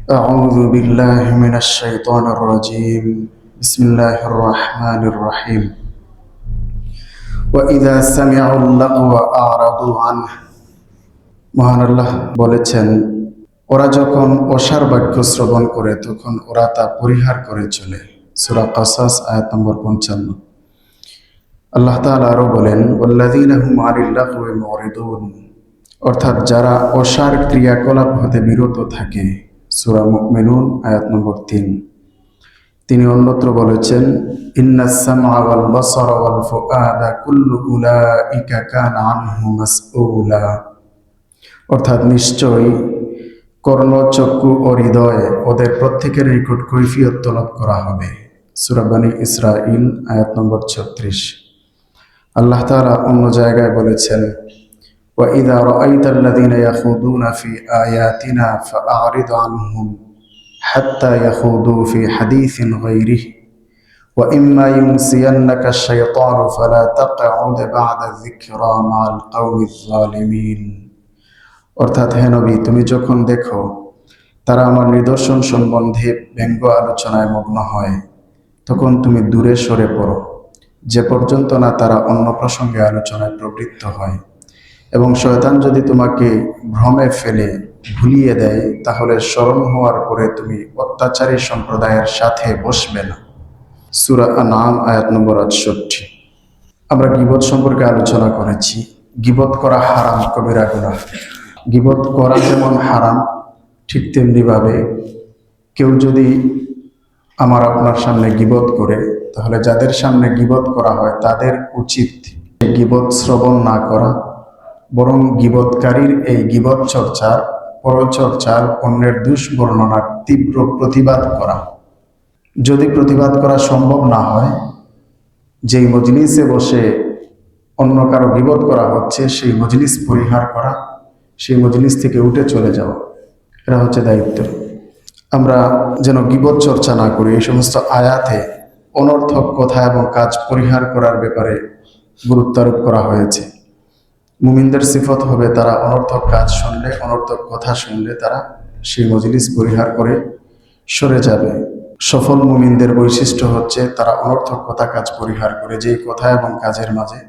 أعوذ بالله من الشيطان الرجيم بسم الله الرحمن الرحيم وإذا سمعوا اللغو أعرضوا عنه মহান আল্লাহ বলেছেন, ওরা যখন অসার বাক্য শ্রবণ করে তখন ওরা তা পরিহার করে চলে। সূরা কাসাস আয়াত নম্বর 55। আল্লাহ তাআলা আরো বলেন, ওয়াল্লাযীনা হুম আনিল লাগওয়ি মুরিদুন, অর্থাৎ যারা অসার ক্রিয়াকলাপ হতে বিরত থাকে। সূরা মুমিনুন আয়াত নম্বর 3। তিনি অন্যত্র বলেছেন, ইন্নাস সামআ ওয়াল বাসারা ওয়াল ফুআদা কুল্লু উলাইকা কানা আনহু মাসউলা, অর্থাৎ নিশ্চয়ই কর্ণ, চক্ষু ও হৃদয় ওদের প্রত্যেকের নিকট কৈফিয়ত তলব করা হবে। সূরা বনী ইসরাঈল আয়াত নম্বর 36। আল্লাহ তাআলা অন্য জায়গায় বলেছেন, وَإِذَا رَأَيْتَ الَّذِينَ يَخُوضُونَ فِي آيَاتِنَا فَأَعْرِضْ عَنْهُمْ حَتَّى يَخُوضُوا فِي حَدِيثٍ غَيْرِهِ وَإِمَّا يُنْسِيَنَّكَ الشَّيْطَانُ فَلَا تَقْعُدْ بَعْدَ الذِّكْرَى مَعَ الْقَوْمِ الظَّالِمِينَ। অর্থাৎ হে নবী, তুমি যখন দেখো তারা আমার নিদর্শন সম্বন্ধে ব্যঙ্গ আলোচনায় মগ্ন হয়, তখন তুমি দূরে সরে পড়ো, যে পর্যন্ত না তারা অন্য প্রসঙ্গে আলোচনায় প্রবৃত্ত হয়। এবং শয়তান যদি তোমাকে ভ্রমে ফেলে ভুলিয়ে দেয়, তাহলে স্মরণ হওয়ার পরে তুমি অত্যাচারী সম্প্রদায়ের সাথে বসবে না। সূরা আনআম আয়াত নম্বর 68। আমরা গীবত সম্পর্কে আলোচনা করেছি। গীবত করা হারাম, কবিরা গুনাহ। গীবত করা যেমন হারাম, ঠিক তেমনিভাবে কেউ যদি আমার আপনার সামনে গীবত করে, তাহলে যাদের সামনে গীবত করা হয় তাদের উচিত গীবত শ্রবণ না করা, বরং গীবতকারীর এই গীবত চর্চার, পরচর্চার, অন্যের দুষ্বর্ণনার তীব্র প্রতিবাদ করা। যদি প্রতিবাদ করা সম্ভব না হয়, যেই মজলিসে বসে অন্য কারো গীবত করা হচ্ছে সেই মজলিস পরিহার করা, সেই মজলিস থেকে উঠে চলে যাওয়া, এটা হচ্ছে দায়িত্ব। আমরা যেন গীবত চর্চা না করি, এই সমস্ত আয়াতে অনর্থক কথা এবং কাজ পরিহার করার ব্যাপারে গুরুত্ব আরোপ করা হয়েছে। মুমিনদের সিফত হবে, তারা অনর্থক কাজ শুনলে, অনর্থক কথা শুনলে তারা সেই মজলিস পরিহার করে সরে যাবে। সফল মুমিনদের বৈশিষ্ট্য হচ্ছে তারা অনর্থক কথা কাজ পরিহার করে, যেই কথা এবং কাজের মাঝে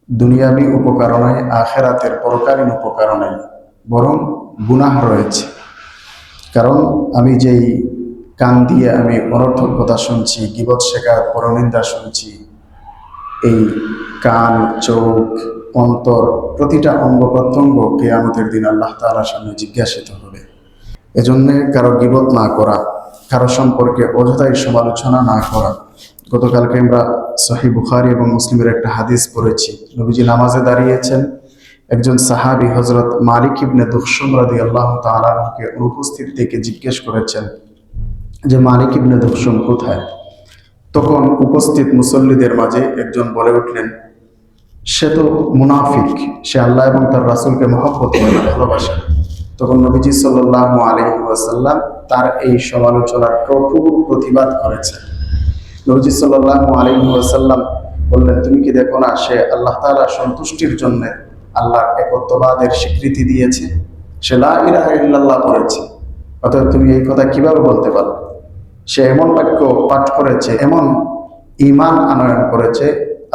দুনিয়াবী উপকার নাই, আখেরাতের পরকালীন উপকার নাই, বরং গুনাহ রয়েছে। কারণ আমি যেই কান দিয়ে আমি অনর্থক কথা শুনছি, গীবত শেখার পরনিন্দা শুনছি, এই কান, চোখ, অন্তর, প্রতিটা অঙ্গ প্রত্যঙ্গ কিয়ামতের দিন আল্লাহ তাআলার সামনে জিজ্ঞাসিত হবে। এজন্যে কারো গীবত না করা, কারো সম্পর্কে অযথাই সমালোচনা না করা। গতকালকে আমরা সহিহ বুখারী এবং মুসলিমের একটা হাদিস পড়েছি। নবীজি নামাজে দাঁড়িয়েছেন, একজন সাহাবী হযরত মালিক ইবনে দুখশুম রাদিয়াল্লাহু তাআলা আনহুকে অনুপস্থিত দেখে জিজ্ঞেস করেছেন যে মালিক ইবনে দুখশুম কোথায়? তখন উপস্থিত মুসল্লিদের মাঝে একজন বলে উঠলেন, সে তো মুনাফিক, সে আল্লাহ এবং তার রাসূলকে মহব্বত করে, ভালোবাসে। তখন নবীজি সাল্লাল্লাহু আলাইহি ওয়াসাল্লাম তার এই সমালোচনার কঠোর প্রতিবাদ করেছেন। নবীজি সাল্লাল্লাহু আলাইহি ওয়াসাল্লাম বললেন, তুমি কি দেখো না সে আল্লাহ তাআলার সন্তুষ্টির জন্য আল্লাহর একত্ববাদের স্বীকৃতি দিয়েছে, সে লা ইলাহা ইল্লাল্লাহ পড়েছে, অতএব তুমি এই কথা কিভাবে বলতে পারো? সে এমন বাক্য পাঠ করেছে, এমন ঈমান আনয়ন করেছে,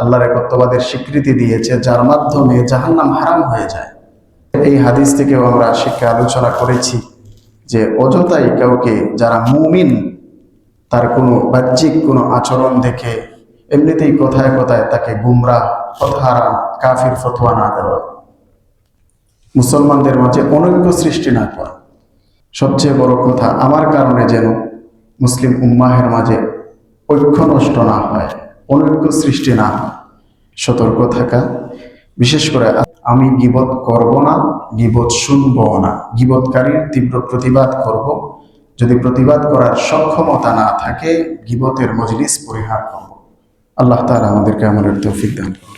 আল্লাহর একত্ববাদের স্বীকৃতি দিয়েছে, যার মাধ্যমে জাহান্নাম হারাম হয়ে যায়। এই হাদিস থেকেও আমরা শিক্ষা আলোচনা করেছি যে অযথাই কাউকে, যারা মুমিন, তার কোনো বাহ্যিক কোনো আচরণ দেখে এমনিতেই কথায় কথায় তাকে গুমরাহ, পথহারা, কাফির ফতোয়া না দেওয়া, মুসলমানদের মাঝে অনৈক্য সৃষ্টি না করা। সবচেয়ে বড় কথা, আমার কারণে যেন মুসলিম উম্মাহের মাঝে ঐক্য নষ্ট না হয়, অনৈক্য সৃষ্টি না হয়, সতর্ক থাকা। বিশেষ করে আমি গীবত করব না, গীবত শুনবো না, গীবতকারীর তীব্র প্রতিবাদ করব। যদি প্রতিবাদ করার সক্ষমতা না থাকে, গীবতের মজলিস পরিহার করব। আল্লাহ তাআলা আমাদেরকে আমলের তৌফিক দান করুন।